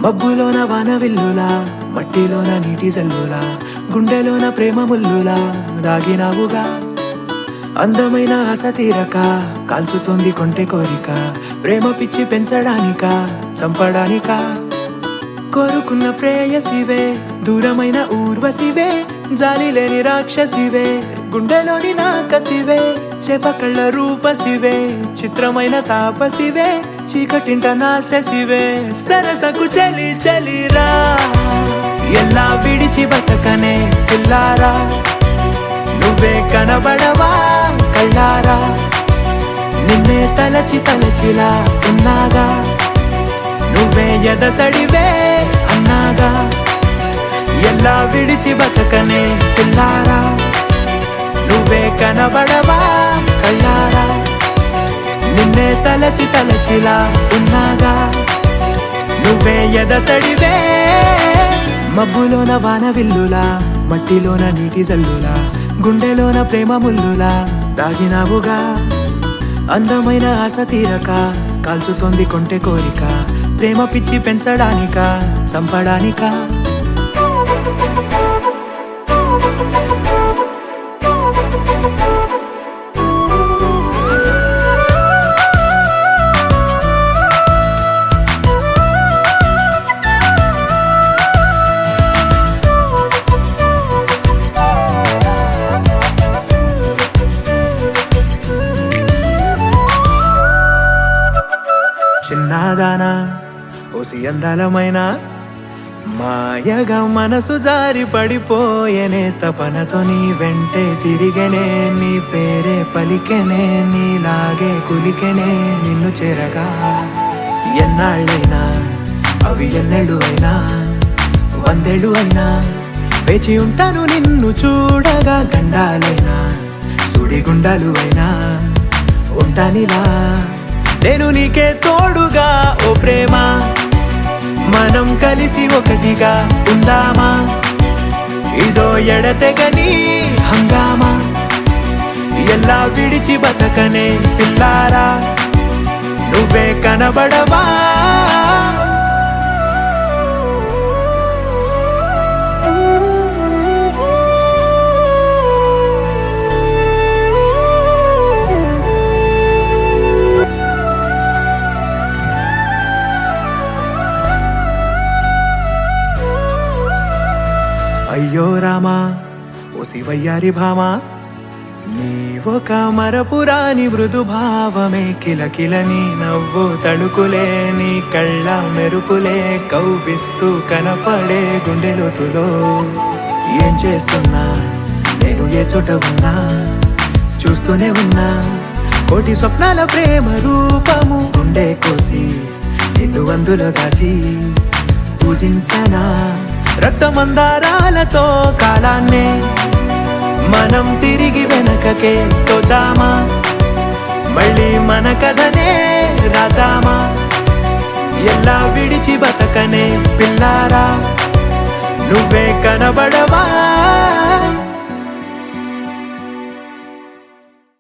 మబ్బులోన వాన విల్లులా, మట్టిలోన నీటి జల్లులా, గుండెలోన ప్రేమ ముల్లులా దాగినావుగా. అందమైన ఆశ తీరక కాల్చుతోంది కొంటె కోరిక, ప్రేమ పిచ్చి పెంచడానిక చంపడానిక. కోరుకున్న ప్రేయసివే, దూరమైన ఊర్వశివే, జాలి లేని రాక్షసివే, గుండెలోని నాకసివే, చేపకళ్ళ రూపసివే, చిత్రమైన తాపసివే, చీకటింట నాశసివే, సరసకు చలి చలిరా. ఎలా విడిచి బతకనే పిల్లారా, నువ్వే కనబడవా కళ్ళారా, నిన్నే తలచి తలచిలా ఉన్నాగా, నువ్వే ఎదసడివే అన్నాగా. ఎలా విడిచి బతకనే పిల్లారా, నువ్వే కనబడవా కళ్ళారా, నిన్నే తలచి తలచిలా ఉన్నాగా, నువ్వే ఎదసడివే. మబ్బులోన వాన విల్లులా, మట్టిలోన నీటి జల్లులా, గుండెలోన ప్రేమ ముల్లులా దాగినావుగా. అందమైన ఆశ తీరక కాల్చుతోంది కొంటె కోరిక, ప్రేమ పిచ్చి పెంచడానిక చంపడానిక. చిన్నదానా ఓసి అందలమైన, మాయగా మనసు జారి పడిపోయేనే, తపనతో నీ వెంటే తిరిగనే, నీ పేరే పలికెనే, నీలాగే కులికెనే నిన్ను చేరగా. ఎన్నాళ్ళైనా అవి ఎన్నెళ్ళు అయినా, 100 ఏళ్ళు అయినా వేచి ఉంటాను నిన్ను చూడగా. గండాలైనా సుడిగుండాలు అయినా ఉంటానిలా, నేను నీకే తోడుగా. ఓ ప్రేమ, మనం కలిసి ఒకటిగా ఉందామా, ఇదో ఎడతెగని హంగామా. ఎలా విడిచి బతకనే పిల్లారా, నువ్వే కనబడవా. అయ్యో రామా ఓ శివయ్యారి భామా, నీవొక మరపురాని మృదు భావమే, కిలకిలని నవ్వు తడుకులే, నీ కళ్ళ మెరుపులే కవ్విస్తూ కనపడే గుండెలోతులో. ఏం చేస్తున్నా నేను ఏ చోట ఉన్నా, చూస్తూనే ఉన్నా కోటి స్వప్నాల ప్రేమ రూపము. గుండె కోసి నిన్ను అందులో దాచి పూజించనా, రక్తమందారాలతో కాలాన్నే మనం తిరిగి వెనకకే తోద్దామా, మళ్ళీ మన కథనే రాద్దామా. ఎలా విడిచి బతకనే పిల్లారా, నువ్వే కనబడవా.